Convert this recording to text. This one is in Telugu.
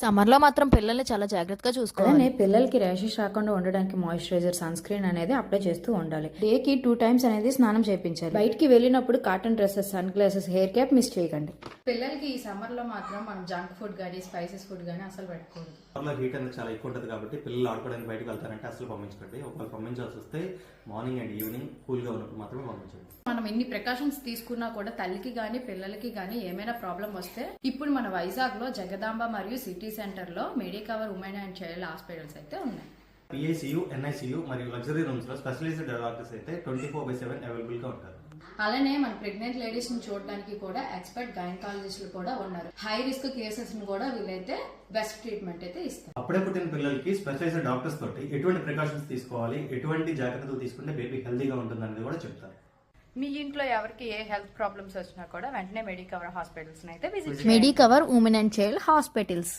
సమ్మర్ లో మాత్రం పిల్లల్ని చాలా జాగ్రత్తగా చూసుకోవాలి. అలానే పిల్లలకి ర్యాషెస్ రాకుండా ఉండడానికి మాయిశ్చరైజర్, సన్ స్క్రీన్ అనేది అప్లై చేస్తూ ఉండాలి. డేకి 2 టైమ్స్ అనేది స్నానం చేయించాలి. బయటికి వెళ్ళినప్పుడు cotton dresses, sunglasses, hair cap miss చేయకండి. పిల్లలకి ఈ సమ్మర్ లో మాత్రం మనం జంక్ ఫుడ్ కానీ స్పైసెస్ ఫుడ్ కానీ అసలు పెట్టుకోండి. సమ్మర్లో హీట్ అనేది చాలా ఎక్కువ ఉంటుంది కాబట్టి పిల్లలు ఆడుకోవడానికి బయటకు వెళ్తారంటే అసలు పంపించకండి. ఒకవేళ పంపించాల్సి వస్తే మార్నింగ్ అండ్ ఈవినింగ్ కూల్ గా ఉన్నప్పుడు మాత్రమే పంపించండి. మనం ఇన్ని ప్రికాషన్స్ తీసుకున్నా కూడా తల్లికి గానీ పిల్లలకి గానీ ఏమైనా ప్రాబ్లం వస్తే ఇప్పుడు మన వైజాగ్ లో జగదాంబ మరియు సిటీ సెంటర్ లో Medicover women and child hospitals అయితే ఉన్నాయి. పిఐసియు, ఎన్ఐసియు మరియు లగ్జరీ రూమ్స్ లో స్పెషలైజ్డ్ డాక్టర్స్ అయితే 24/7 అవైలబుల్ గా ఉంటారు. అలానే మన ప్రెగ్నెంట్ లేడీస్ ని చూడడానికి కూడా ఎక్స్పర్ట్ గైనకాలజిస్టులు కూడా ఉన్నారు. హై రిస్క్ కేసెస్ ని కూడా వీళ్ళైతే బెస్ట్ ట్రీట్మెంట్ అయితే ఇస్తారు. అప్పుడే పుట్టిన పిల్లలకి స్పెషలైజ్డ్ డాక్టర్స్ తోటి ఎటువంటి ప్రికాషన్స్ తీసుకోవాలి, ఎటువంటి జాగ్రత్తలు తీసుకుంటే బేబీ హెల్తీగా ఉంటుంది అనేది కూడా చెప్తారు. మీ ఇంట్లో ఎవరికి ఏ హెల్త్ ప్రాబ్లమ్స్ వచ్చినా కూడా వెంటనే మెడికవర్ హాస్పిటల్స్ అయితే visit Medicover women and child hospitals.